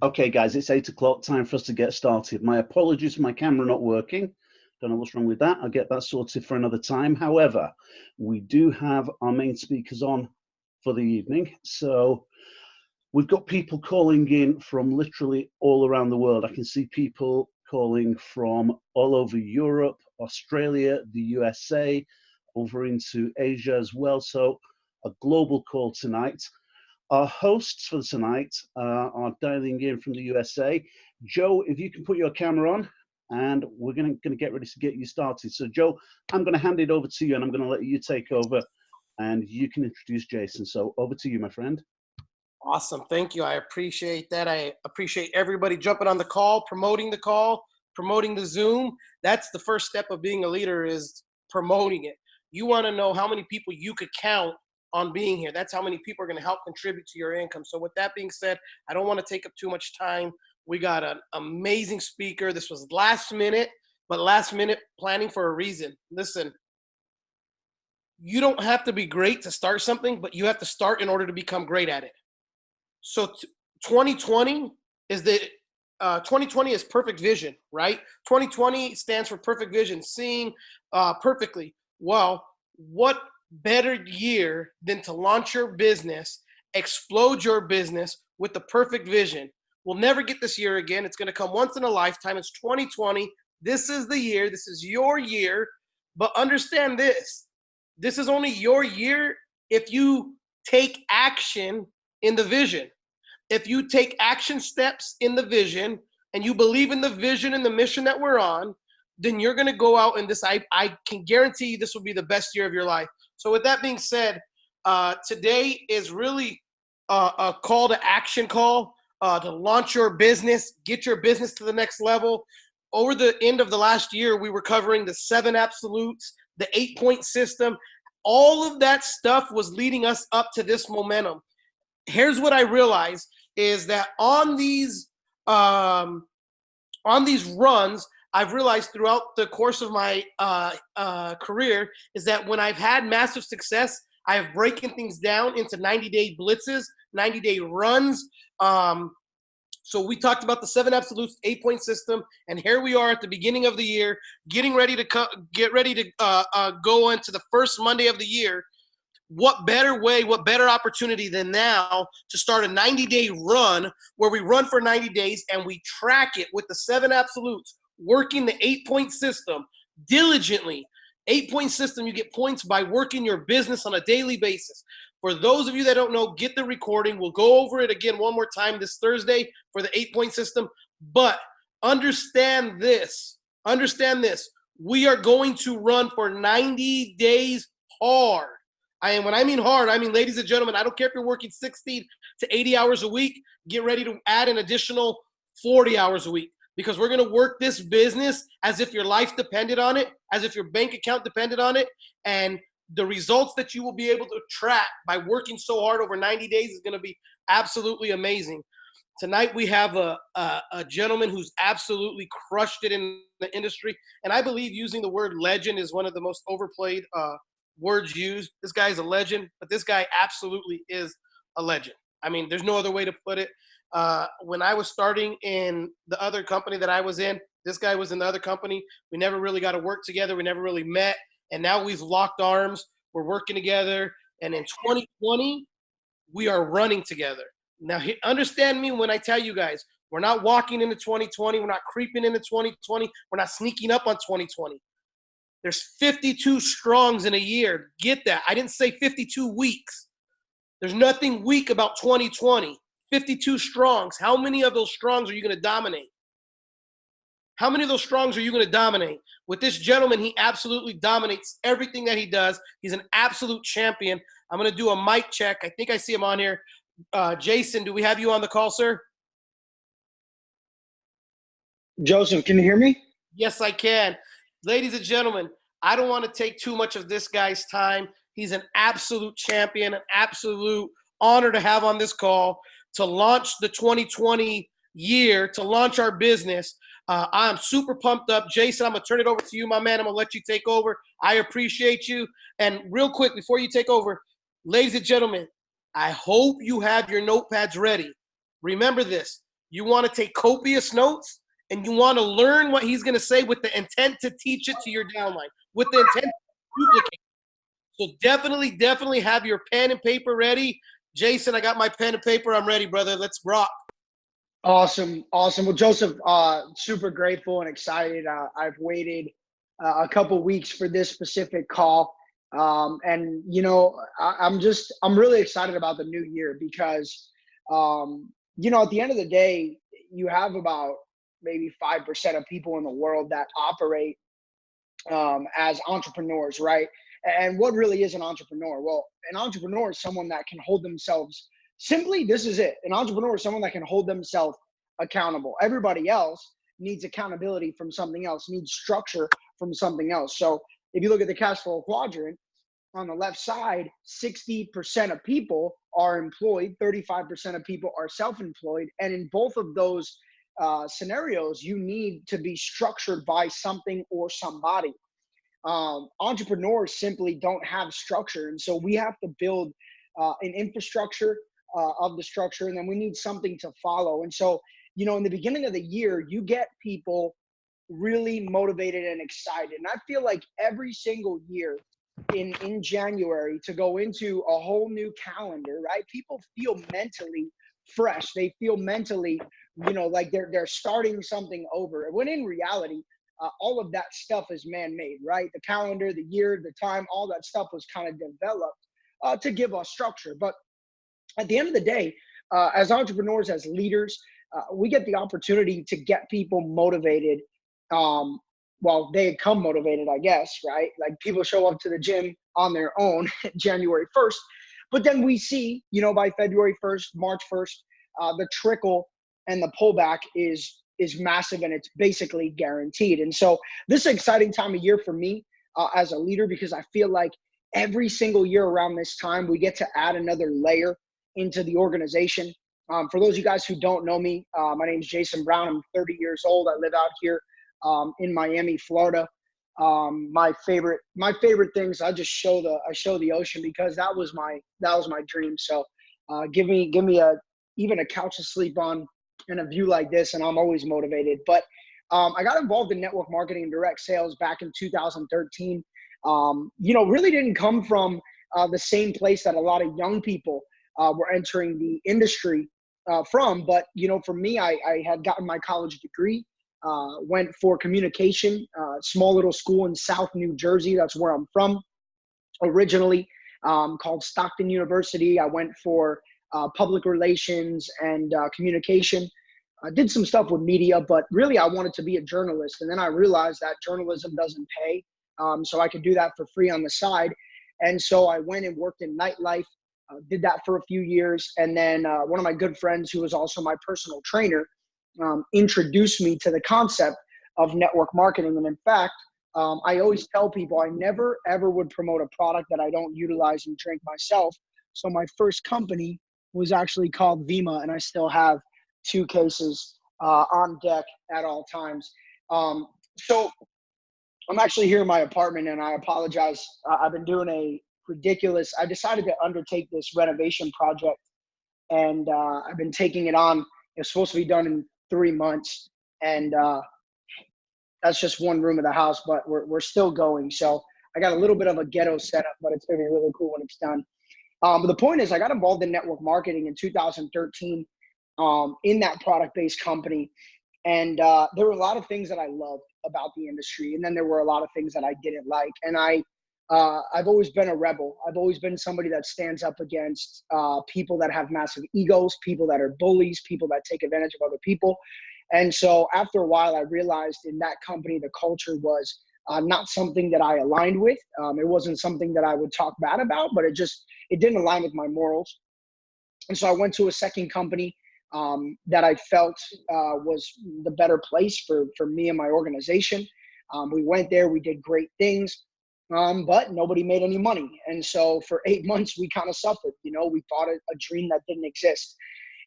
Okay, guys, it's 8 o'clock. Time for us to get started. My apologies for my camera not working. Don't know what's wrong with that. I'll get that sorted for another time. However, we do have our main speakers on for the evening. So we've got people calling in from literally all around the world. I can see people calling from all over Europe, Australia, the USA, over into Asia as well. So a global call tonight. Our hosts for tonight are dialing in from the USA. Joe, if you can put your camera on, and we're going to get ready to get you started. So, Joe, I'm going to hand it over to you, and I'm going to let you take over, and you can introduce Jason. So, over to you, my friend. Awesome. Thank you. I appreciate that. I appreciate everybody jumping on the call, promoting the Zoom. That's the first step of being a leader, is promoting it. You want to know how many people you could count on being here. That's how many people are going to help contribute to your income. So with that being said, I don't want to take up too much time. We got an amazing speaker. This was last minute, but last minute planning for a reason. Listen, you don't have to be great to start something, but you have to start in order to become great at it. So 2020 is 2020 is perfect vision, right? 2020 stands for perfect vision, seeing perfectly. Well, what better year than to launch your business, explode your business with the perfect vision? We'll never get this year again. It's going to come once in a lifetime. It's 2020. This is the year. This is your year. But understand this. This is only your year if you take action in the vision. If you take action steps in the vision and you believe in the vision and the mission that we're on, then you're going to go out and this, I can guarantee you this will be the best year of your life. So with that being said, today is really a call to action call to launch your business, get your business to the next level. Over the end of the last year, we were covering the 7 absolutes, the 8-point system. All of that stuff was leading us up to this momentum. Here's what I realized is that on these runs, I've realized throughout the course of my career is that when I've had massive success, I have broken things down into 90-day blitzes, 90-day runs. So we talked about the 7 absolutes, 8-point system, and here we are at the beginning of the year, getting ready to go into the first Monday of the year. What better way, what better opportunity than now to start a 90-day run where we run for 90 days and we track it with the 7 absolutes, working the 8-point system diligently. 8-point system, you get points by working your business on a daily basis. For those of you that don't know, get the recording. We'll go over it again one more time this Thursday for the 8-point system. But understand this. We are going to run for 90 days hard. When I mean hard, I mean, ladies and gentlemen, I don't care if you're working 60 to 80 hours a week, get ready to add an additional 40 hours a week, because we're going to work this business as if your life depended on it, as if your bank account depended on it. And the results that you will be able to track by working so hard over 90 days is going to be absolutely amazing. Tonight we have a gentleman who's absolutely crushed it in the industry. And I believe using the word legend is one of the most overplayed words used. This guy is a legend, but this guy absolutely is a legend. I mean, there's no other way to put it. When I was starting in the other company that I was in, this guy was in the other company. We never really got to work together. We never really met. And now we've locked arms. We're working together. And in 2020, we are running together. Now, understand me when I tell you guys, we're not walking into 2020. We're not creeping into 2020. We're not sneaking up on 2020. There's 52 strongs in a year. Get that. I didn't say 52 weeks. There's nothing weak about 2020. 52 strongs. How many of those strongs are you going to dominate? How many of those strongs are you going to dominate? With this gentleman, he absolutely dominates everything that he does. He's an absolute champion. I'm going to do a mic check. I think I see him on here. Jason, do we have you on the call, sir? Joseph, can you hear me? Yes, I can. Ladies and gentlemen, I don't want to take too much of this guy's time. He's an absolute champion, an absolute honor to have on this call to launch the 2020 year, to launch our business. I'm super pumped up. Jason, I'm going to turn it over to you, my man. I'm going to let you take over. I appreciate you. And real quick, before you take over, ladies and gentlemen, I hope you have your notepads ready. Remember this. You want to take copious notes, and you want to learn what he's going to say with the intent to teach it to your downline, with the intent to duplicate. So definitely have your pen and paper ready. Jason, I got my pen and paper. I'm ready, brother. Let's rock. Awesome. Well, Joseph, super grateful and excited. I've waited a couple weeks for this specific call. And I'm really excited about the new year because, at the end of the day, you have about maybe 5% of people in the world that operate as entrepreneurs, right? And what really is an entrepreneur? Well, an entrepreneur is someone that can hold themselves simply. This is it. An entrepreneur is someone that can hold themselves accountable. Everybody else needs accountability from something else, needs structure from something else. So if you look at the cash flow quadrant, on the left side, 60% of people are employed, 35% of people are self-employed. And in both of those scenarios, you need to be structured by something or somebody. Entrepreneurs simply don't have structure. And so we have to build an infrastructure of the structure, and then we need something to follow. And so, in the beginning of the year, you get people really motivated and excited. And I feel like every single year in January to go into a whole new calendar, right? People feel mentally fresh. They feel mentally, like they're starting something over. When in reality, all of that stuff is man-made, right? The calendar, the year, the time, all that stuff was kind of developed to give us structure. But at the end of the day, as entrepreneurs, as leaders, we get the opportunity to get people motivated. They come motivated, I guess, right? Like people show up to the gym on their own January 1st, but then we see, by February 1st, March 1st, the trickle and the pullback is massive, and it's basically guaranteed. And so this is an exciting time of year for me as a leader, because I feel like every single year around this time, we get to add another layer into the organization. For those of you guys who don't know me, my name is Jason Brown. I'm 30 years old. I live out here in Miami, Florida. My favorite things, I show the ocean, because that was my dream. So give me even a couch to sleep on and a view like this, and I'm always motivated. But I got involved in network marketing and direct sales back in 2013. Really didn't come from the same place that a lot of young people were entering the industry from. But, for me, I had gotten my college degree, went for communication, small little school in South New Jersey. That's where I'm from originally, called Stockton University. I went for public relations and communication. I did some stuff with media, but really I wanted to be a journalist. And then I realized that journalism doesn't pay, so I could do that for free on the side. And so I went and worked in nightlife, did that for a few years. And then one of my good friends, who was also my personal trainer, introduced me to the concept of network marketing. And in fact, I always tell people I never, ever would promote a product that I don't utilize and drink myself. So my first company was actually called Vima, and I still have 2 cases on deck at all times. So I'm actually here in my apartment, and I apologize. I've been doing I decided to undertake this renovation project, and I've been taking it on. It's supposed to be done in 3 months, and that's just one room of the house, but we're still going. So I got a little bit of a ghetto setup, but it's going to be really cool when it's done. But the point is, I got involved in network marketing in 2013 in that product-based company. And there were a lot of things that I loved about the industry. And then there were a lot of things that I didn't like. And I've always been a rebel. I've always been somebody that stands up against people that have massive egos, people that are bullies, people that take advantage of other people. And so after a while, I realized in that company, the culture was not something that I aligned with. It wasn't something that I would talk bad about, but it didn't align with my morals. And so I went to a second company that I felt was the better place for me and my organization. We went there, we did great things, but nobody made any money. And so for 8 months, we kind of suffered. We thought a dream that didn't exist.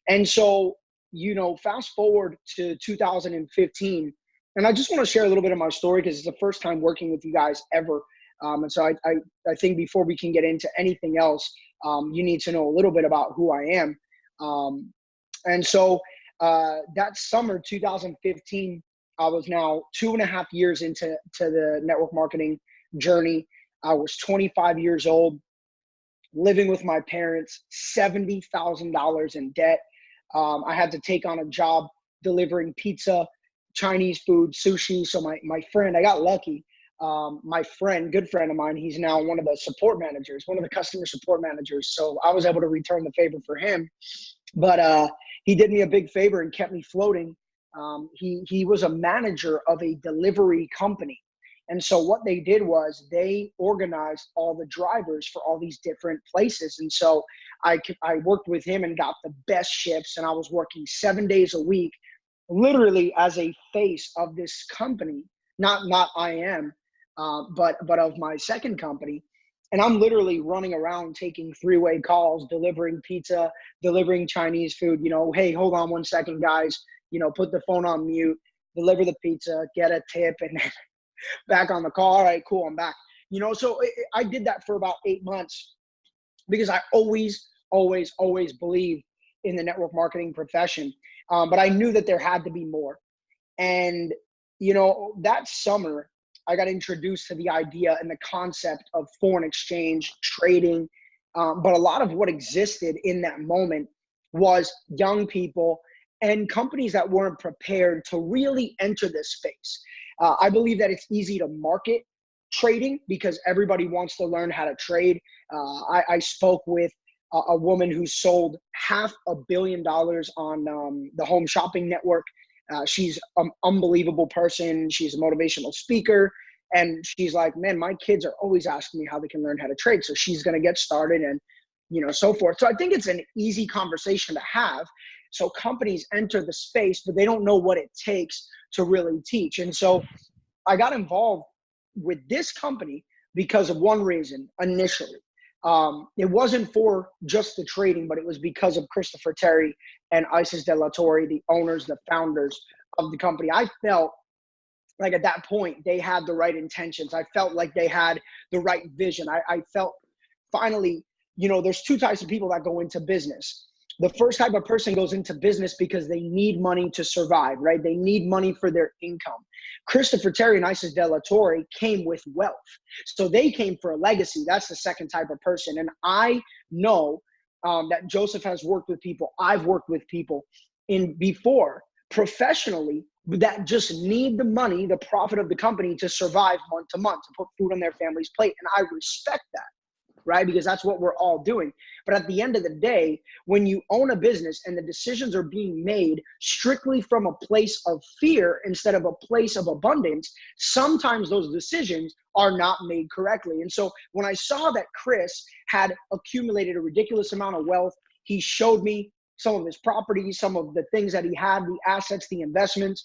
And so, fast forward to 2015, and I just want to share a little bit of my story because it's the first time working with you guys ever. And so I think before we can get into anything else, you need to know a little bit about who I am. And so that summer, 2015, I was now 2.5 years into the network marketing journey. I was 25 years old, living with my parents, $70,000 in debt. I had to take on a job delivering pizza, Chinese food, sushi. So my friend, I got lucky. My friend, good friend of mine, he's now one of the support managers, one of the customer support managers. So I was able to return the favor for him. But he did me a big favor and kept me floating. He was a manager of a delivery company. And so what they did was they organized all the drivers for all these different places. And so I worked with him and got the best shifts, and I was working 7 days a week, literally as a face of this company, not I am, but of my second company. And I'm literally running around taking three-way calls, delivering pizza, delivering Chinese food. Hey, hold on one second, guys. Put the phone on mute, deliver the pizza, get a tip, and back on the call. All right, cool, I'm back. So I did that for about 8 months because I always believed in the network marketing profession. But I knew that there had to be more. And, that summer, I got introduced to the idea and the concept of foreign exchange trading. But a lot of what existed in that moment was young people and companies that weren't prepared to really enter this space. I believe that it's easy to market trading because everybody wants to learn how to trade. I spoke with a woman who sold $500 million on the Home Shopping Network. She's an unbelievable person. She's a motivational speaker. And she's like, man, my kids are always asking me how they can learn how to trade. So she's going to get started and, so forth. So I think it's an easy conversation to have. So companies enter the space, but they don't know what it takes to really teach. And so I got involved with this company because of one reason initially. It wasn't for just the trading, but it was because of Christopher Terry and Isis De La Torre, the owners, the founders of the company. I felt like at that point, they had the right intentions. I felt like they had the right vision. I felt finally, there's two types of people that go into business. The first type of person goes into business because they need money to survive, right? They need money for their income. Christopher Terry and Isis De La Torre came with wealth. So they came for a legacy. That's the second type of person. And I know that Joseph has worked with people. I've worked with people before professionally that just need the money, the profit of the company to survive month to month, to put food on their family's plate. And I respect that, right? Because that's what we're all doing. But at the end of the day, when you own a business and the decisions are being made strictly from a place of fear instead of a place of abundance, sometimes those decisions are not made correctly. And so when I saw that Chris had accumulated a ridiculous amount of wealth, he showed me some of his properties, some of the things that he had, the assets, the investments.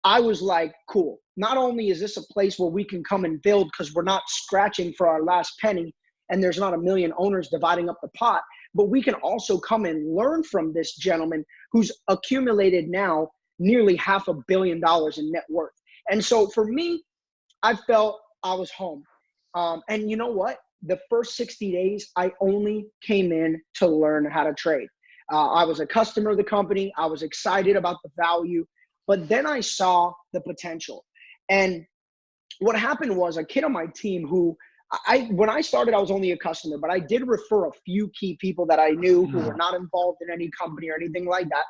I was like, cool. Not only is this a place where we can come and build because we're not scratching for our last penny, and there's not a million owners dividing up the pot, but we can also come and learn from this gentleman who's accumulated now nearly $500 million in net worth. And so for me, I felt I was home. And you know what? The first 60 days, I only came in to learn how to trade. I was a customer of the company. I was excited about the value, but then I saw the potential. And what happened was a kid on my team who when I started, I was only a customer, but I did refer a few key people that I knew who were not involved in any company or anything like that.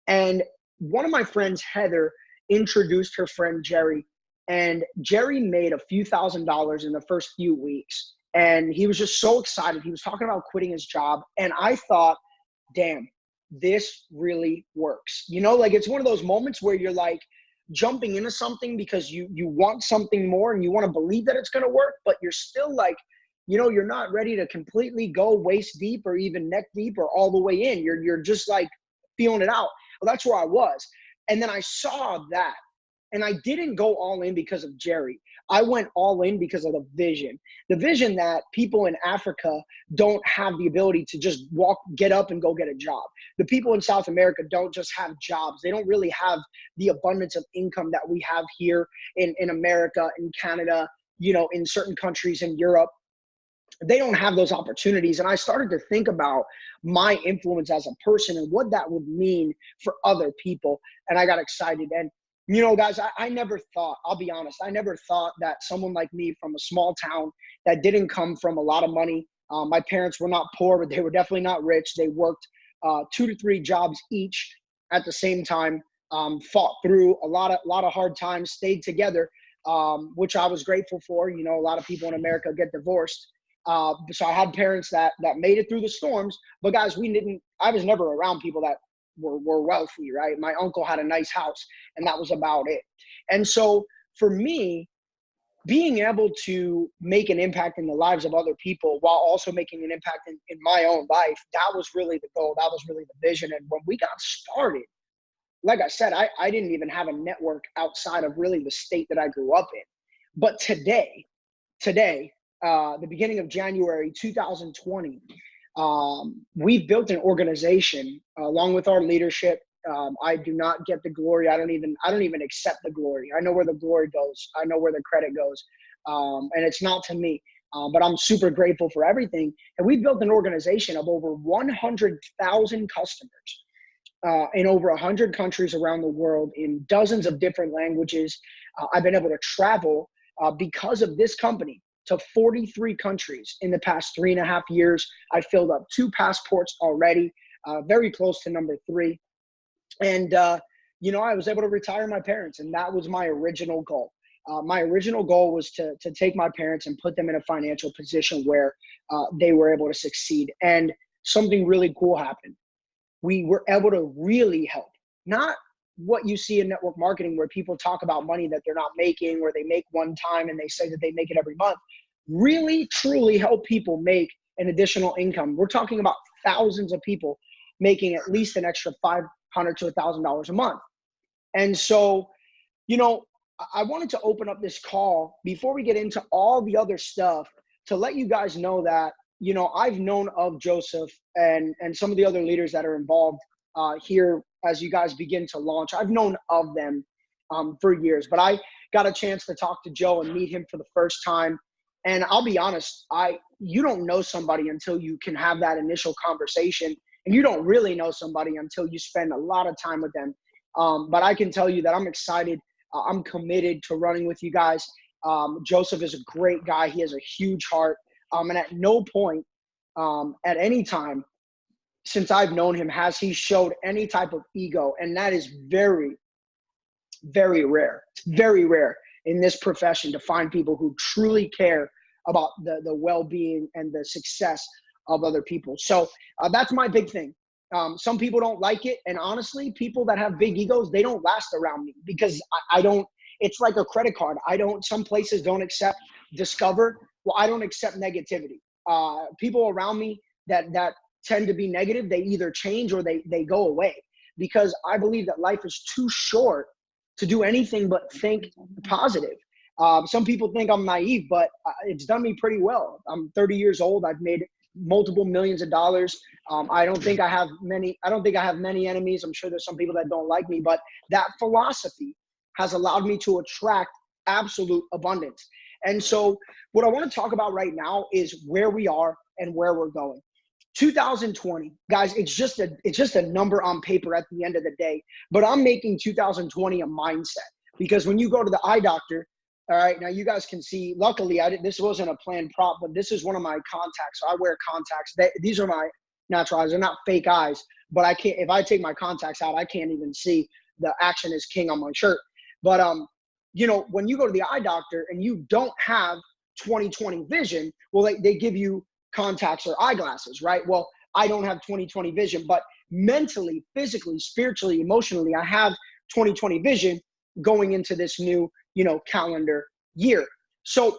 And one of my friends, Heather, introduced her friend, Jerry, and Jerry made a few $1,000s in the first few weeks. And he was just so excited. He was talking about quitting his job. And I thought, damn, this really works. Like it's one of those moments where you're like, jumping into something because you want something more and you want to believe that it's going to work, but you're still like, you're not ready to completely go waist deep or even neck deep or all the way in. You're just like feeling it out. Well, that's where I was. And then I saw that, and I didn't go all in because of Jerry. I went all in because of the vision that people in Africa don't have the ability to just get up and go get a job. The people in South America don't just have jobs. They don't really have the abundance of income that we have here in America, in Canada, in certain countries in Europe. they don't have those opportunities. And I started to think about my influence as a person and what that would mean for other people. And I got excited. And, you know, guys, I never thought, I'll be honest, I never thought that someone like me from a small town that didn't come from a lot of money, my parents were not poor, but they were definitely not rich. They worked 2 to 3 jobs each at the same time, fought through a lot of hard times, stayed together, which I was grateful for. You know, a lot of people in America get divorced. So I had parents that made it through the storms, but guys, I was never around people that were wealthy, right? My uncle had a nice house and that was about it. And so for me, being able to make an impact in the lives of other people while also making an impact in my own life, that was really the goal. That was really the vision. And when we got started, like I said, I didn't even have a network outside of really the state that I grew up in. But today, the beginning of January 2020, we've built an organization along with our leadership. I do not get the glory. I don't even accept the glory. I know where the glory goes. I know where the credit goes. And it's not to me, but I'm super grateful for everything. And we built an organization of over 100,000 customers in over 100 countries around the world in dozens of different languages. I've been able to travel because of this company to 43 countries in the past 3.5 years. I filled up 2 passports already, very close to number 3. And, you know, I was able to retire my parents, and that was my original goal. My original goal was to take my parents and put them in a financial position where they were able to succeed. And something really cool happened. We were able to really help, not what you see in network marketing where people talk about money that they're not making, or they make one time and they say that they make it every month. Really, truly help people make an additional income. We're talking about thousands of people making at least an extra $500 to $1,000 a month. And so, you know, I wanted to open up this call before we get into all the other stuff to let you guys know that, you know, I've known of Joseph and some of the other leaders that are involved here as you guys begin to launch. I've known of them for years, but I got a chance to talk to Joe and meet him for the first time. And I'll be honest, you don't know somebody until you can have that initial conversation, and you don't really know somebody until you spend a lot of time with them. But I can tell you that I'm excited. I'm committed to running with you guys. Joseph is a great guy. He has a huge heart. And at no point, at any time since I've known him, has he showed any type of ego. And that is very, very rare. It's very rare in this profession to find people who truly care about the well-being and the success of other people. So that's my big thing. Some people don't like it. And honestly, people that have big egos, they don't last around me because I don't, it's like a credit card. Some places don't accept discover. Well, I don't accept negativity. People around me that tend to be negative, they either change or they go away, because I believe that life is too short to do anything but think positive. Some people think I'm naive, but it's done me pretty well. I'm 30 years old. I've made multiple millions of dollars. I don't think I have many enemies. I'm sure there's some people that don't like me, but that philosophy has allowed me to attract absolute abundance. And so what I want to talk about right now is where we are and where we're going. 2020, guys, it's just a number on paper at the end of the day, but I'm making 2020 a mindset, because when you go to the eye doctor, all right, now you guys can see, luckily this wasn't a planned prop, but this is one of my contacts. So I wear contacts. These are my natural eyes. They're not fake eyes, but if I take my contacts out, I can't even see the action is king on my shirt. But, you know, when you go to the eye doctor and you don't have 20/20 vision, well, they give you contacts or eyeglasses, right? Well, I don't have 20/20 vision, but mentally, physically, spiritually, emotionally, I have 20/20 vision going into this new, you know, calendar year. So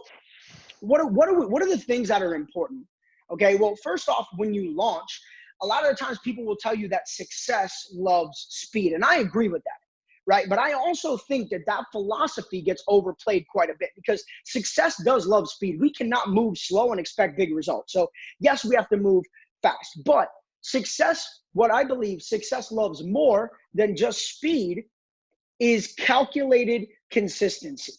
what are the things that are important? Okay, well, first off, when you launch, a lot of the times people will tell you that success loves speed, and I agree with that. Right. But I also think that philosophy gets overplayed quite a bit, because success does love speed. We cannot move slow and expect big results. So yes, we have to move fast, but what I believe success loves more than just speed is calculated consistency.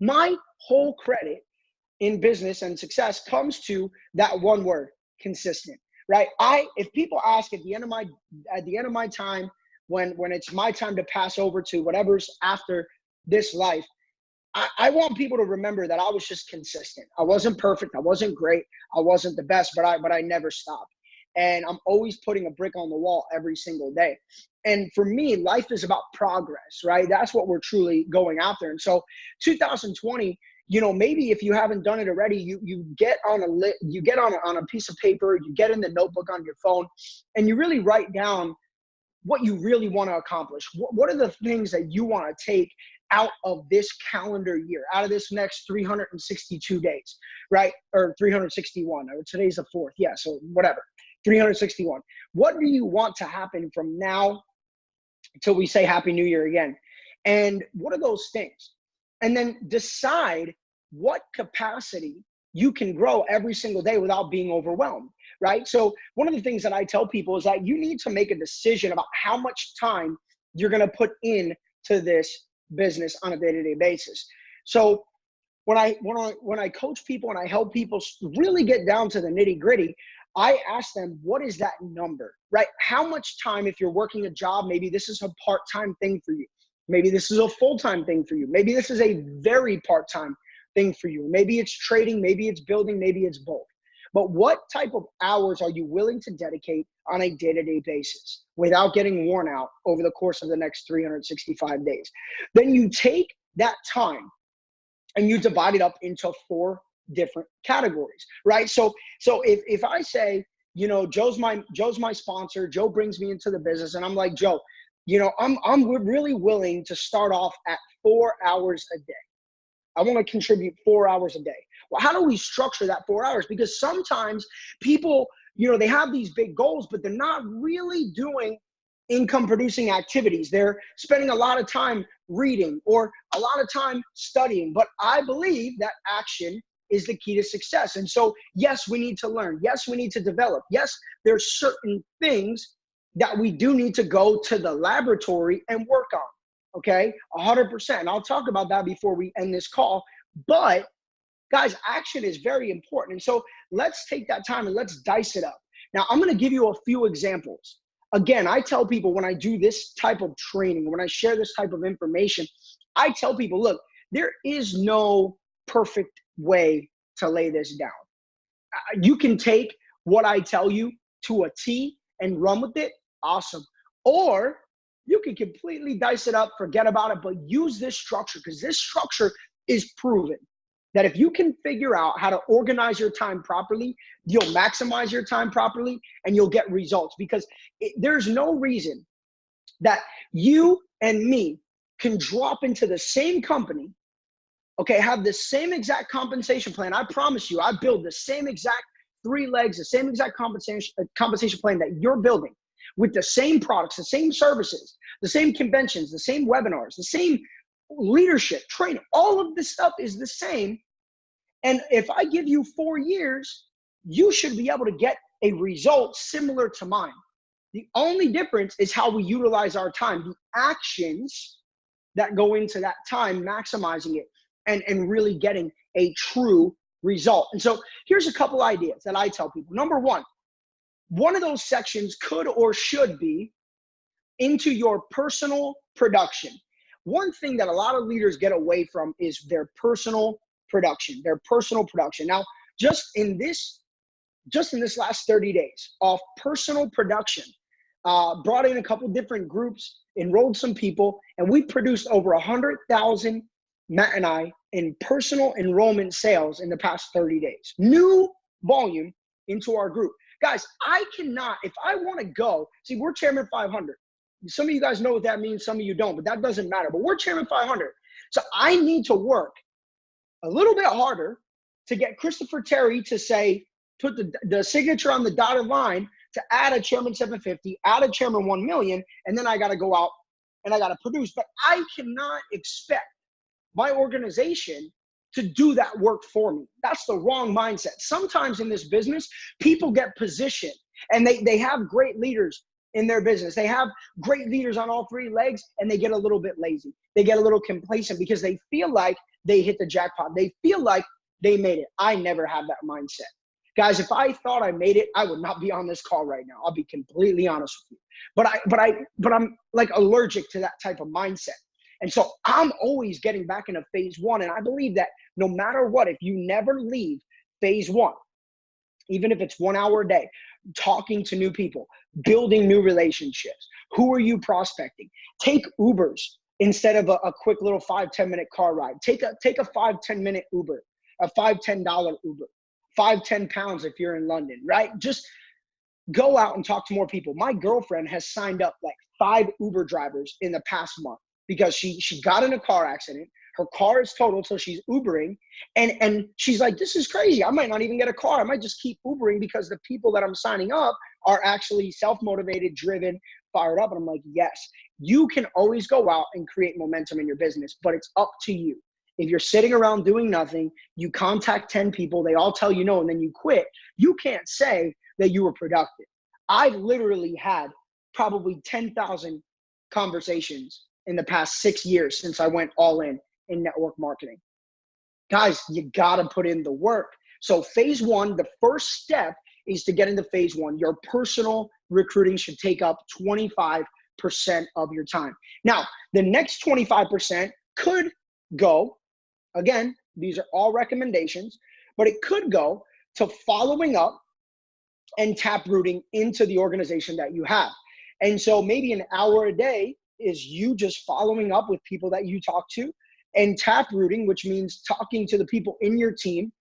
My whole credit in business and success comes to that one word, consistent, right? If people ask at the end of my time, when it's my time to pass over to whatever's after this life, I want people to remember that I was just consistent. I wasn't perfect. I wasn't great. I wasn't the best, but I never stopped. And I'm always putting a brick on the wall every single day. And for me, life is about progress, right? That's what we're truly going after. And so 2020, maybe if you haven't done it already, you get on a piece of paper, you get in the notebook on your phone, and you really write down what you really want to accomplish. What are the things that you want to take out of this calendar year, out of this next 362 days, right? Or 361, or today's the 4th. Yeah, so whatever, 361. What do you want to happen from now until we say Happy New Year again? And what are those things? And then decide what capacity you can grow every single day without being overwhelmed, right? So one of the things that I tell people is that you need to make a decision about how much time you're going to put in to this business on a day-to-day basis. So when I coach people and I help people really get down to the nitty-gritty, I ask them, what is that number, right? How much time, if you're working a job, maybe this is a part-time thing for you. Maybe this is a full-time thing for you. Maybe this is a very part-time thing for you. Maybe it's trading, maybe it's building, maybe it's both. But what type of hours are you willing to dedicate on a day-to-day basis without getting worn out over the course of the next 365 days? Then you take that time and you divide it up into 4 different categories, right? So if I say, Joe's my sponsor, Joe brings me into the business, and I'm like, Joe, I'm really willing to start off at 4 hours a day. I want to contribute 4 hours a day. Well, how do we structure that 4 hours? Because sometimes people, they have these big goals, but they're not really doing income producing activities. They're spending a lot of time reading or a lot of time studying. But I believe that action is the key to success. And so, yes, we need to learn. Yes, we need to develop. Yes, there's certain things that we do need to go to the laboratory and work on. Okay, 100%. I'll talk about that before we end this call. But guys, action is very important. And so let's take that time and let's dice it up. Now, I'm going to give you a few examples. Again, I tell people when I do this type of training, when I share this type of information, I tell people, look, there is no perfect way to lay this down. You can take what I tell you to a T and run with it. Awesome. Or you can completely dice it up, forget about it, but use this structure, because this structure is proven that if you can figure out how to organize your time properly, you'll maximize your time properly and you'll get results. Because there's no reason that you and me can drop into the same company, okay, have the same exact compensation plan. I promise you, I build the same exact 3 legs, the same exact compensation plan that you're building, with the same products, the same services, the same conventions, the same webinars, the same leadership, training. All of this stuff is the same. And if I give you 4 years, you should be able to get a result similar to mine. The only difference is how we utilize our time, the actions that go into that time, maximizing it and really getting a true result. And so here's a couple ideas that I tell people. Number one of those sections could or should be into your personal production. One thing that a lot of leaders get away from is their personal production, Now, just in this last 30 days of personal production, brought in a couple different groups, enrolled some people, and we produced over 100,000, Matt and I, in personal enrollment sales in the past 30 days. New volume into our group. Guys, I cannot, if I want to go, see, we're Chairman 500. Some of you guys know what that means, some of you don't, but that doesn't matter. But we're Chairman 500. So I need to work a little bit harder to get Christopher Terry to say, put the signature on the dotted line to add a Chairman 750, add a Chairman 1 million, and then I got to go out and I got to produce. But I cannot expect my organization to do that work for me. That's the wrong mindset. Sometimes in this business, people get positioned and they have great leaders in their business. They have great leaders on all 3 legs, and they get a little bit lazy. They get a little complacent because they feel like they hit the jackpot. They feel like they made it. I never had that mindset. Guys, if I thought I made it, I would not be on this call right now. I'll be completely honest with you. But I'm like allergic to that type of mindset. And so I'm always getting back into phase one. And I believe that no matter what, if you never leave phase one, even if it's 1 hour a day, talking to new people, building new relationships, who are you prospecting? Take Ubers instead of a quick little 5-10 minute car ride. Take a 5-10 minute Uber, a $5-10 Uber, 5-10 pounds if you're in London, right? Just go out and talk to more people. My girlfriend has signed up like 5 Uber drivers in the past month because she got in a car accident. Her car is totaled, so she's Ubering. And she's like, this is crazy. I might not even get a car. I might just keep Ubering because the people that I'm signing up are actually self-motivated, driven, fired up. And I'm like, yes, you can always go out and create momentum in your business, but it's up to you. If you're sitting around doing nothing, you contact 10 people, they all tell you no, and then you quit, you can't say that you were productive. I've literally had probably 10,000 conversations in the past 6 years since I went all in network marketing. Guys, you gotta put in the work. So phase one, the first step is to get into phase one. Your personal recruiting should take up 25% of your time. Now, the next 25% could go, again, these are all recommendations, but it could go to following up and taprooting into the organization that you have. And so maybe an hour a day is you just following up with people that you talk to, and taprooting, which means talking to the people in your team.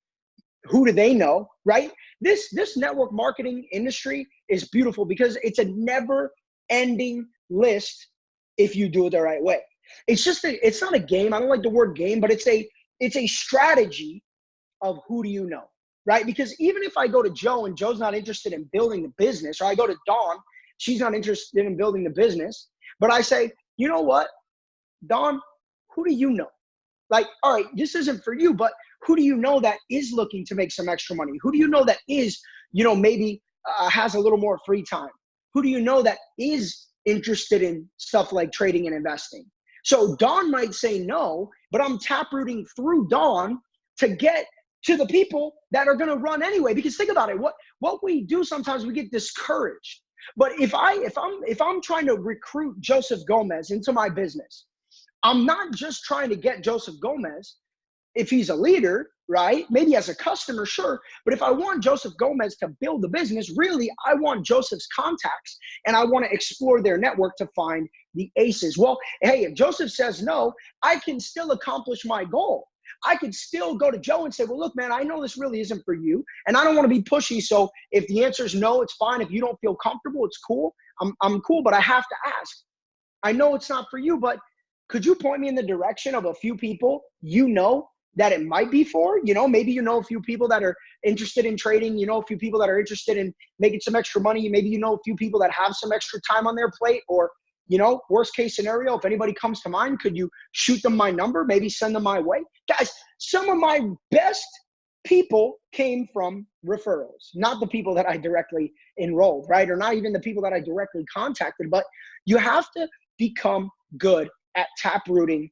Who do they know, right? This network marketing industry is beautiful because it's a never ending list if you do it the right way. It's not a game. I don't like the word game, but it's a strategy of who do you know, right? Because even if I go to Joe and Joe's not interested in building the business, or I go to Dawn, she's not interested in building the business, but I say, you know what, Dawn, who do you know? Like, all right, this isn't for you, but who do you know that is looking to make some extra money? Who do you know that is, maybe has a little more free time? Who do you know that is interested in stuff like trading and investing? So Dawn might say no, but I'm taprooting through Dawn to get to the people that are going to run anyway. Because think about it, what we do sometimes, we get discouraged. But if I'm trying to recruit Joseph Gomez into my business, I'm not just trying to get Joseph Gomez if he's a leader, right? Maybe as a customer, sure. But if I want Joseph Gomez to build the business, really, I want Joseph's contacts and I want to explore their network to find the aces. Well, hey, if Joseph says no, I can still accomplish my goal. I could still go to Joe and say, well, look, man, I know this really isn't for you. And I don't want to be pushy. So if the answer is no, it's fine. If you don't feel comfortable, it's cool. I'm cool, but I have to ask. I know it's not for you, but could you point me in the direction of a few people that it might be for? Maybe a few people that are interested in trading, a few people that are interested in making some extra money. Maybe a few people that have some extra time on their plate, or, worst case scenario, if anybody comes to mind, could you shoot them my number, maybe send them my way? Guys, some of my best people came from referrals, not the people that I directly enrolled, right? Or not even the people that I directly contacted, but you have to become good at taprooting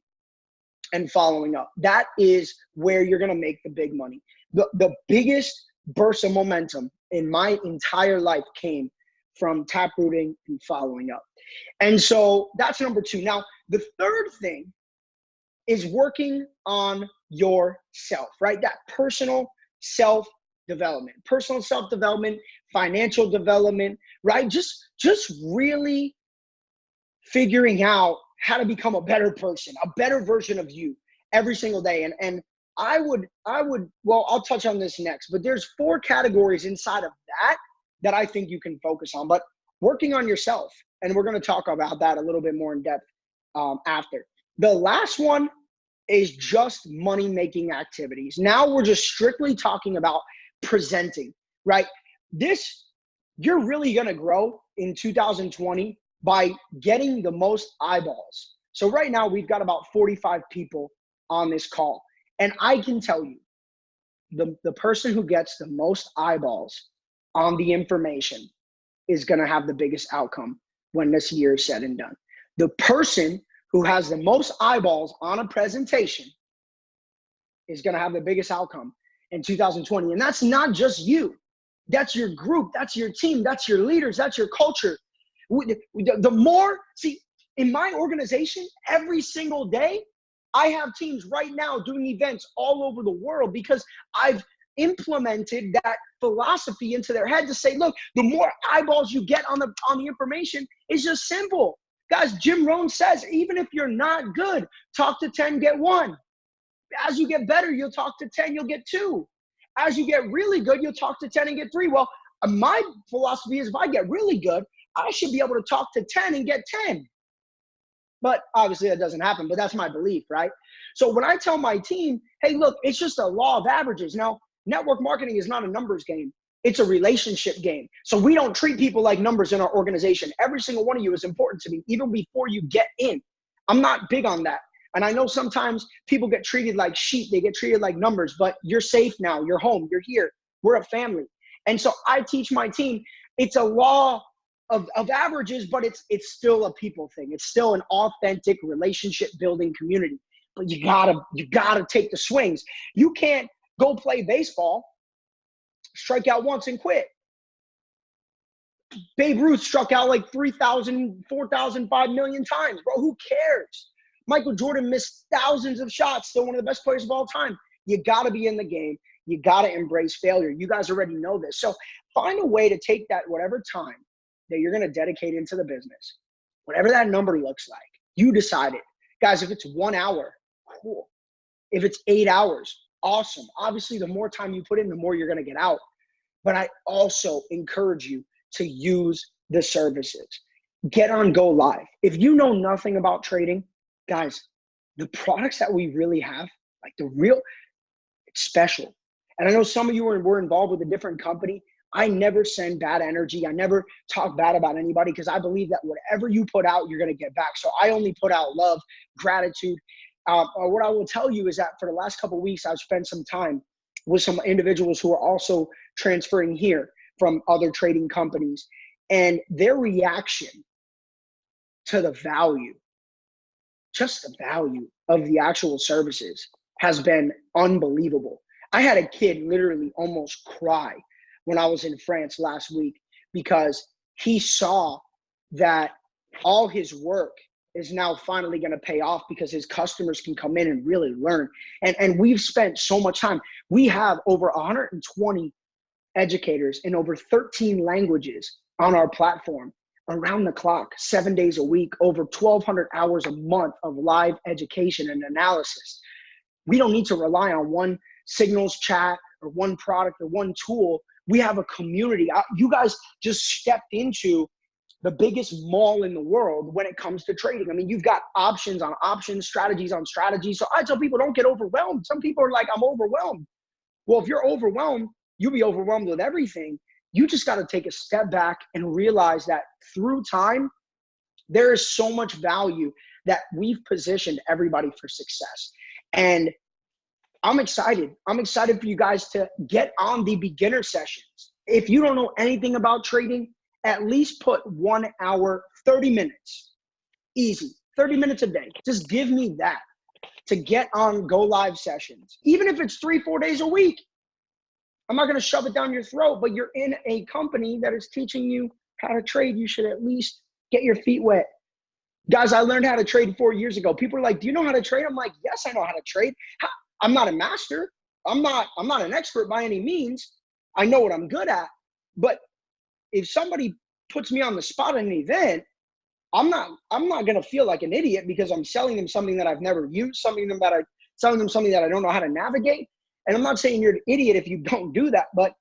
and following up. That is where you're going to make the big money. The biggest burst of momentum in my entire life came from taprooting and following up. And so that's number 2. Now, the third thing is working on yourself, right? That personal self-development, financial development, right? Just really figuring out how to become a better person, a better version of you every single day. And I would, well, I'll touch on this next, but there's 4 categories inside of that I think you can focus on, but working on yourself. And we're going to talk about that a little bit more in depth after. The last one is just money-making activities. Now we're just strictly talking about presenting, right? You're really going to grow in 2020 by getting the most eyeballs. So right now we've got about 45 people on this call. And I can tell you, the person who gets the most eyeballs on the information is going to have the biggest outcome when this year is said and done. The person who has the most eyeballs on a presentation is going to have the biggest outcome. in 2020. And that's not just you. That's your group. That's your team. That's your leaders. That's your culture. The more, see, in my organization, every single day, I have teams right now doing events all over the world because I've implemented that philosophy into their head to say, look, the more eyeballs you get on the information, it's just simple. Guys, Jim Rohn says, even if you're not good, talk to 10, get 1. As you get better, you'll talk to 10, you'll get 2. As you get really good, you'll talk to 10 and get 3. Well, my philosophy is if I get really good, I should be able to talk to 10 and get 10. But obviously that doesn't happen, but that's my belief, right? So when I tell my team, hey, look, it's just a law of averages. Now, network marketing is not a numbers game. It's a relationship game. So we don't treat people like numbers in our organization. Every single one of you is important to me, even before you get in. I'm not big on that. And I know sometimes people get treated like sheep. They get treated like numbers, but you're safe now. You're home. You're here. We're a family. And so I teach my team, it's a law of averages, but it's still a people thing. It's still an authentic relationship building community. But you gotta take the swings. You can't go play baseball, strike out once and quit. Babe Ruth struck out like 3,000, 4,000, 5 million times. Bro, who cares? Michael Jordan missed thousands of shots, still one of the best players of all time. You got to be in the game. You got to embrace failure. You guys already know this. So find a way to take that whatever time that you're going to dedicate into the business, whatever that number looks like. You decide it. Guys, if it's 1 hour, cool. If it's 8 hours, awesome. Obviously, the more time you put in, the more you're going to get out. But I also encourage you to use the services. Get on Go Live. If you know nothing about trading, guys, the products that we really have, like it's special. And I know some of you were involved with a different company. I never send bad energy. I never talk bad about anybody because I believe that whatever you put out, you're going to get back. So I only put out love, gratitude. What I will tell you is that for the last couple of weeks, I've spent some time with some individuals who are also transferring here from other trading companies. And their reaction to the value, just the value of the actual services has been unbelievable. I had a kid literally almost cry when I was in France last week because he saw that all his work is now finally going to pay off because his customers can come in and really learn. And we've spent so much time. We have over 120 educators in over 13 languages on our platform around the clock, 7 days a week, over 1,200 hours a month of live education and analysis. We don't need to rely on one Signals chat or one product or one tool. We have a community. You guys just stepped into the biggest mall in the world when it comes to trading. I mean, you've got options on options, strategies on strategies. So I tell people, don't get overwhelmed. Some people are like, I'm overwhelmed. Well, if you're overwhelmed, you'll be overwhelmed with everything. You just got to take a step back and realize that through time, there is so much value that we've positioned everybody for success. And I'm excited. I'm excited for you guys to get on the beginner sessions. If you don't know anything about trading, at least put 1 hour, 30 minutes, easy, 30 minutes a day. Just give me that to get on Go Live sessions. Even if it's 3-4 days a week, I'm not going to shove it down your throat, but you're in a company that is teaching you how to trade. You should at least get your feet wet. Guys, I learned how to trade 4 years ago. People are like, do you know how to trade? I'm like, yes, I know how to trade. I'm not a master. I'm not an expert by any means. I know what I'm good at. But if somebody puts me on the spot in an event, I'm not going to feel like an idiot because I'm selling them something that I've never used, selling them something that I don't know how to navigate. And I'm not saying you're an idiot if you don't do that, but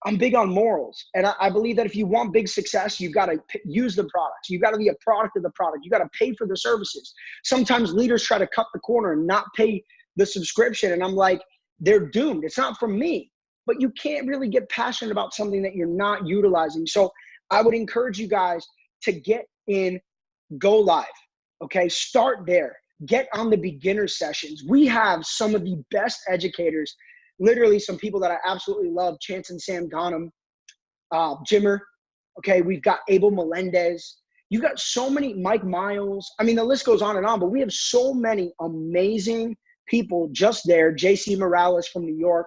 I'm big on morals. And I believe that if you want big success, you've got to use the products. You've got to be a product of the product. You got to pay for the services. Sometimes leaders try to cut the corner and not pay the subscription. And I'm like, they're doomed. It's not from me. But you can't really get passionate about something that you're not utilizing. So I would encourage you guys to get in Go Live. Okay, start there. Get on the beginner sessions. We have some of the best educators, literally some people that I absolutely love, Chance and Sam Ghanem, Jimmer. Okay, we've got Abel Melendez. You've got so many, Mike Miles. I mean, the list goes on, but we have so many amazing people just there. JC Morales from New York,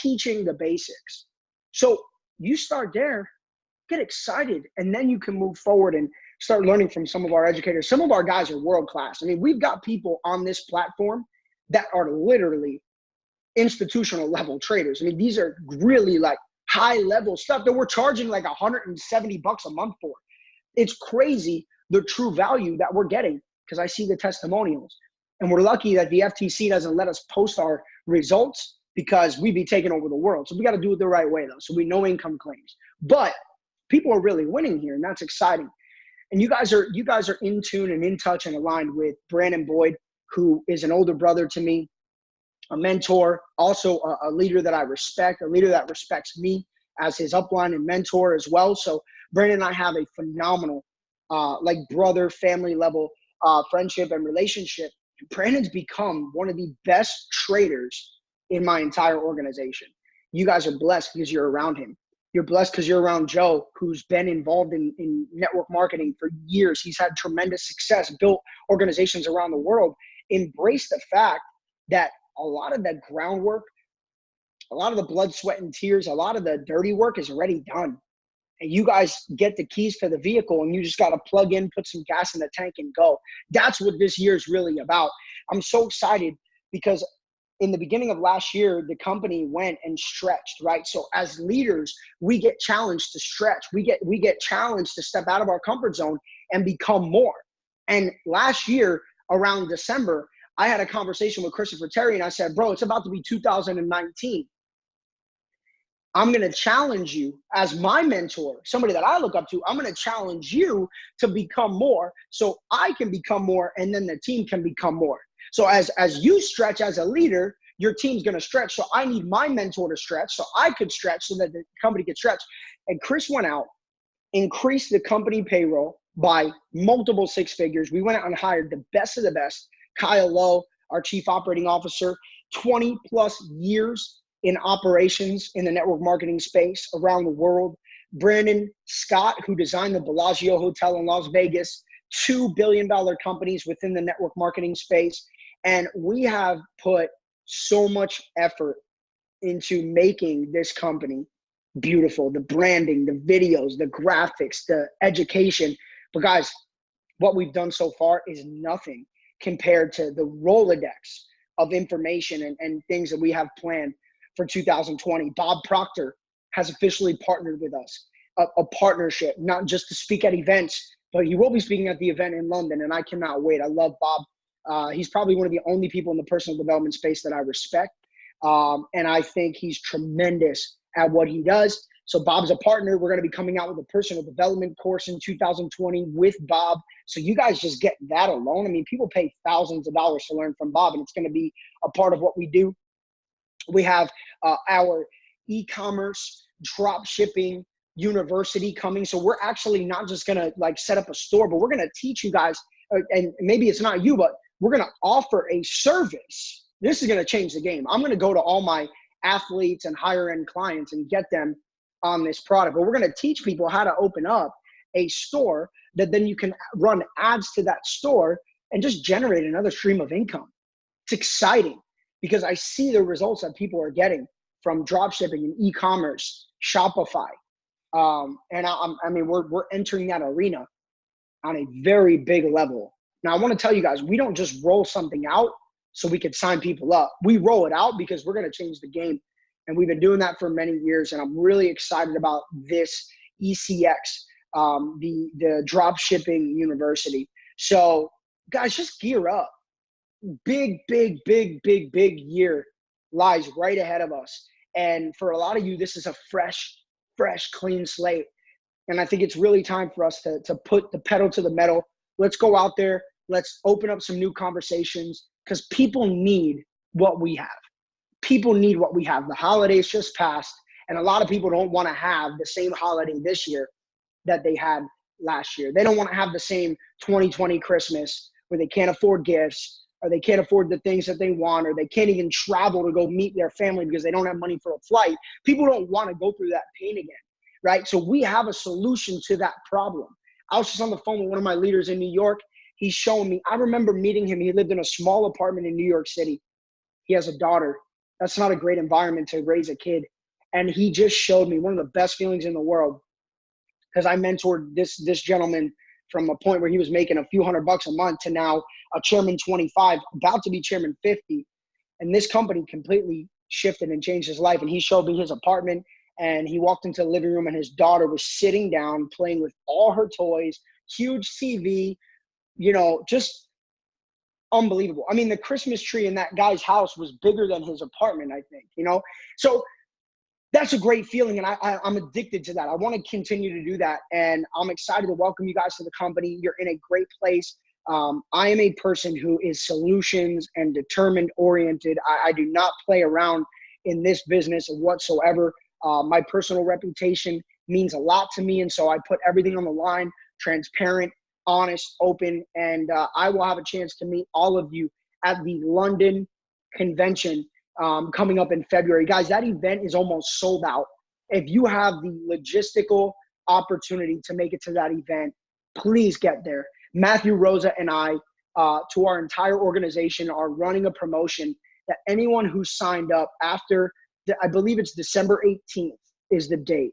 teaching the basics. So you start there, get excited, and then you can move forward and start learning from some of our educators. Some of our guys are world class. I mean, we've got people on this platform that are literally institutional level traders. I mean, these are really like high level stuff that we're charging like $170 a month for. It's crazy the true value that we're getting, because I see the testimonials. And we're lucky that the FTC doesn't let us post our results, because we'd be taking over the world. So we got to do it the right way though. So we no income claims, but people are really winning here, and that's exciting. And you guys are in tune and in touch and aligned with Brandon Boyd, who is an older brother to me, a mentor, also a leader that I respect, a leader that respects me as his upline and mentor as well. So Brandon and I have a phenomenal, like brother, family level friendship and relationship. Brandon's become one of the best traders in my entire organization. You guys are blessed because you're around him. You're blessed because you're around Joe, who's been involved in network marketing for years. He's had tremendous success, built organizations around the world. Embrace the fact that a lot of that groundwork, a lot of the blood, sweat, and tears, a lot of the dirty work is already done. And you guys get the keys to the vehicle, and you just got to plug in, put some gas in the tank, and go. That's what this year is really about. I'm so excited because in the beginning of last year, the company went and stretched, right? So as leaders, we get challenged to stretch. We get challenged to step out of our comfort zone and become more. And last year, around December, I had a conversation with Christopher Terry, and I said, bro, it's about to be 2019. I'm going to challenge you as my mentor, somebody that I look up to. I'm going to challenge you to become more so I can become more, and then the team can become more. So as you stretch as a leader, your team's going to stretch. So I need my mentor to stretch so I could stretch so that the company could stretch. And Chris went out, increased the company payroll by multiple six figures. We went out and hired the best of the best. Kyle Lowe, our chief operating officer, 20 plus years in operations in the network marketing space around the world. Brandon Scott, who designed the Bellagio Hotel in Las Vegas, $2 billion companies within the network marketing space. And we have put so much effort into making this company beautiful, the branding, the videos, the graphics, the education. But guys, what we've done so far is nothing compared to the Rolodex of information and things that we have planned for 2020. Bob Proctor has officially partnered with us, a partnership, not just to speak at events, but he will be speaking at the event in London, and I cannot wait. I love Bob. He's probably one of the only people in the personal development space that I respect, and I think he's tremendous at what he does. So Bob's a partner. We're going to be coming out with a personal development course in 2020 with Bob. So you guys just get that alone. I mean, people pay thousands of dollars to learn from Bob, and it's going to be a part of what we do. We have our e-commerce drop shipping university coming. So we're actually not just going to like set up a store, but we're going to teach you guys, and maybe it's not you, but we're going to offer a service. This is going to change the game. I'm going to go to all my athletes and higher end clients and get them on this product, but we're going to teach people how to open up a store that then you can run ads to that store and just generate another stream of income. It's exciting because I see the results that people are getting from drop shipping and e-commerce, Shopify. And I mean, we're entering that arena on a very big level. Now, I want to tell you guys, we don't just roll something out so we could sign people up. We roll it out because we're going to change the game. And we've been doing that for many years. And I'm really excited about this ECX, the drop shipping university. So guys, just gear up. Big year lies right ahead of us. And for a lot of you, this is a fresh, clean slate. And I think it's really time for us to put the pedal to the metal. Let's go out there. Let's open up some new conversations because people need what we have. People need what we have. The holidays just passed, and a lot of people don't want to have the same holiday this year that they had last year. They don't want to have the same 2020 Christmas where they can't afford gifts, or they can't afford the things that they want, or they can't even travel to go meet their family because they don't have money for a flight. People don't want to go through that pain again, right? So we have a solution to that problem. I was just on the phone with one of my leaders in New York. He's showing me, I remember meeting him. He lived in a small apartment in New York City. He has a daughter That's not a great environment to raise a kid. And he just showed me one of the best feelings in the world, because I mentored this gentleman from a point where he was making a few $100 a month to now a chairman 25, about to be chairman 50. And this company completely shifted and changed his life. And he showed me his apartment, and he walked into the living room and his daughter was sitting down playing with all her toys, huge TV, you know, just unbelievable. I mean, the Christmas tree in that guy's house was bigger than his apartment, I think, you know? So that's a great feeling, and I'm addicted to that. I want to continue to do that, and I'm excited to welcome you guys to the company. You're in a great place. I am a person who is solutions and determined oriented. I do not play around in this business whatsoever. My personal reputation means a lot to me, and so I put everything on the line, transparent, honest, open, and I will have a chance to meet all of you at the London convention coming up in February. Guys, that event is almost sold out. If you have the logistical opportunity to make it to that event, please get there. Matthew Rosa and I, to our entire organization, are running a promotion that anyone who signed up after, I believe it's December 18th is the date,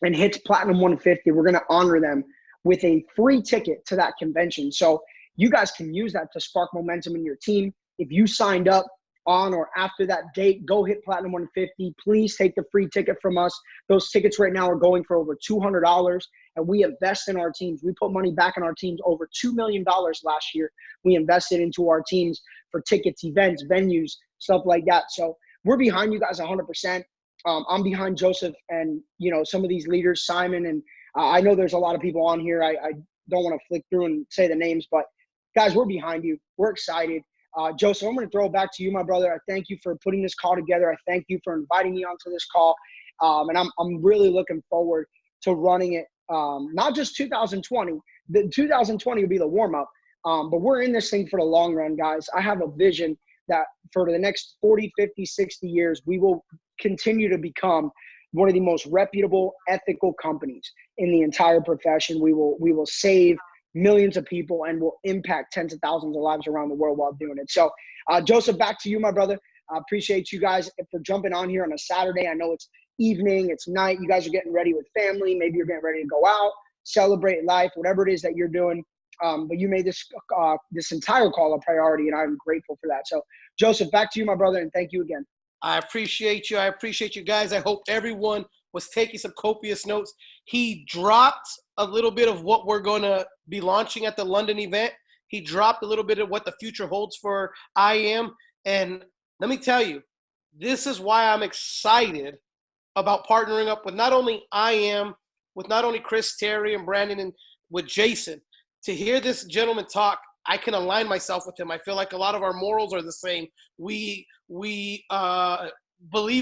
and hits Platinum 150, we're going to honor them with a free ticket to that convention. So you guys can use that to spark momentum in your team. If you signed up on or after that date, go hit Platinum 150. Please take the free ticket from us. Those tickets right now are going for over $200, and we invest in our teams. We put money back in our teams, over $2 million last year. We invested into our teams for tickets, events, venues, stuff like that. So we're behind you guys 100%. I'm behind Joseph and, you know, some of these leaders, Simon, and I know there's a lot of people on here. I don't want to flick through and say the names, but guys, we're behind you. We're excited. Joseph, I'm going to throw it back to you, my brother. I thank you for putting this call together. I thank you for inviting me onto this call. And I'm really looking forward to running it. Not just 2020. The 2020 will be the warm-up. But we're in this thing for the long run, guys. I have a vision that for the next 40, 50, 60 years, we will continue to become one of the most reputable, ethical companies in the entire profession. We will save millions of people and will impact tens of thousands of lives around the world while doing it. So, Joseph, back to you, my brother. I appreciate you guys for jumping on here on a Saturday. I know it's evening, it's night. You guys are getting ready with family. Maybe you're getting ready to go out, celebrate life, whatever it is that you're doing. But you made this entire call a priority, and I'm grateful for that. So, Joseph, back to you, my brother, and thank you again. I appreciate you. I appreciate you guys. I hope everyone was taking some copious notes. He dropped a little bit of what we're going to be launching at the London event. He dropped a little bit of what the future holds for IAM. And let me tell you, this is why I'm excited about partnering up with not only IAM, with not only Chris, Terry, and Brandon, and with Jason. To hear this gentleman talk, I can align myself with him. I feel like a lot of our morals are the same. We believe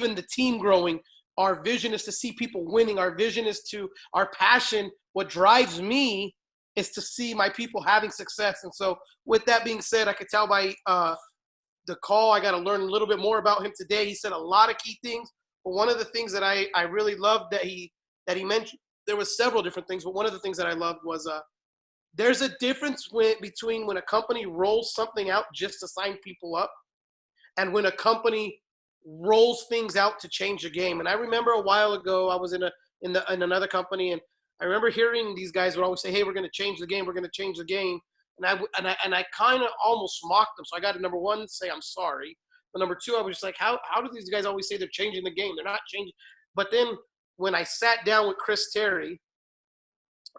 in the team growing. Our vision is to see people winning. Our vision is our passion, what drives me is to see my people having success. And so with that being said, I could tell by the call, I got to learn a little bit more about him today. He said a lot of key things, but one of the things that I really loved that he mentioned, there was several different things, but one of the things that I loved was there's a difference between when a company rolls something out just to sign people up and when a company rolls things out to change the game. And I remember a while ago, I was in another company, and I remember hearing these guys would always say, "Hey, we're going to change the game. We're going to change the game." And I kind of almost mocked them. So I got to, number one, say I'm sorry. But number two, I was just like, how do these guys always say they're changing the game? They're not changing. But then when I sat down with Chris Terry,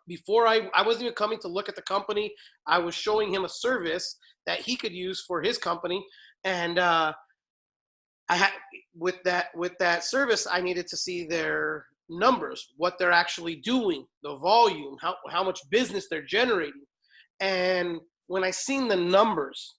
before I wasn't even coming to look at the company, I was showing him a service that he could use for his company. And with that service, I needed to see their numbers, what they're actually doing, the volume, how much business they're generating. And when I seen the numbers,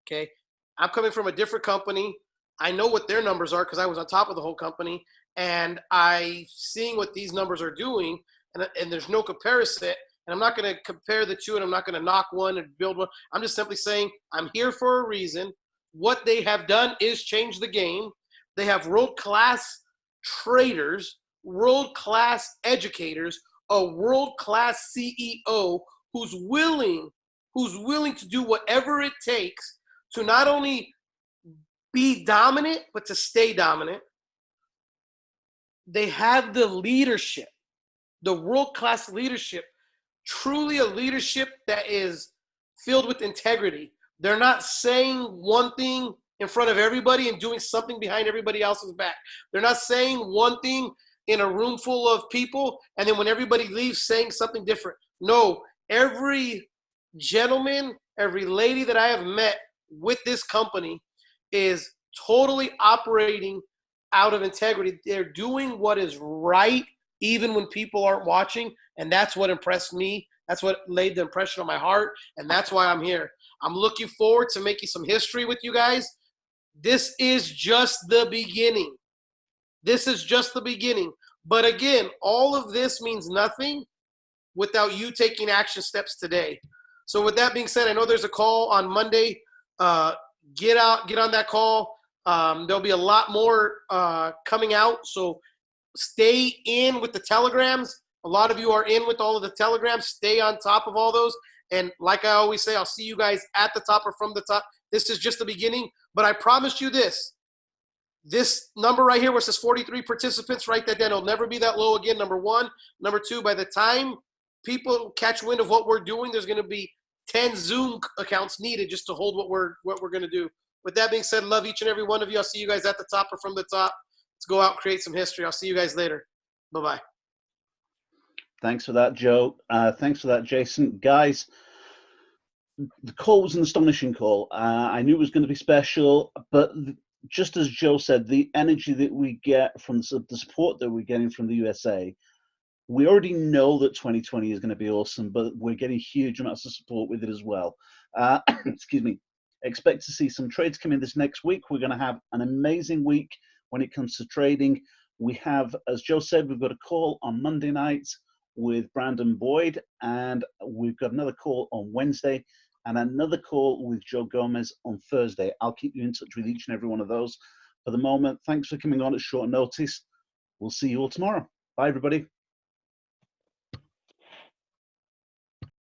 okay, I'm coming from a different company. I know what their numbers are because I was on top of the whole company, and I seeing what these numbers are doing, and there's no comparison. And I'm not going to compare the two, and I'm not going to knock one and build one. I'm just simply saying I'm here for a reason. What they have done is change the game. They have world-class traders, world-class educators, a world-class CEO who's willing to do whatever it takes to not only be dominant, but to stay dominant. They have the leadership, the world-class leadership, truly a leadership that is filled with integrity. They're not saying one thing in front of everybody and doing something behind everybody else's back. They're not saying one thing in a room full of people and then when everybody leaves saying something different. No, every gentleman, every lady that I have met with this company is totally operating out of integrity. They're doing what is right even when people aren't watching, and that's what impressed me. That's what laid the impression on my heart, and that's why I'm here. I'm looking forward to making some history with you guys. This is just the beginning. This is just the beginning. But again, all of this means nothing without you taking action steps today. So with that being said, I know there's a call on Monday. Get on that call. There'll be a lot more coming out. So stay in with the telegrams. A lot of you are in with all of the telegrams. Stay on top of all those. And like I always say, I'll see you guys at the top or from the top. This is just the beginning. But I promise you this. This number right here where it says 43 participants, write that down. It'll never be that low again, number one. Number two, by the time people catch wind of what we're doing, there's going to be 10 Zoom accounts needed just to hold what we're going to do. With that being said, love each and every one of you. I'll see you guys at the top or from the top. Let's go out and create some history. I'll see you guys later. Bye-bye. Thanks for that, Joe. Thanks for that, Jason. Guys, the call was an astonishing call. I knew it was going to be special, but just as Joe said, the energy that we get from the support that we're getting from the USA, we already know that 2020 is going to be awesome, but we're getting huge amounts of support with it as well. Excuse me. Expect to see some trades come in this next week. We're going to have an amazing week when it comes to trading. We have, as Joe said, we've got a call on Monday night with Brandon Boyd, and we've got another call on Wednesday and another call with Joe Gomez on Thursday. I'll keep you in touch with each and every one of those. For the moment, thanks for coming on at short notice. We'll see you all tomorrow. Bye, everybody.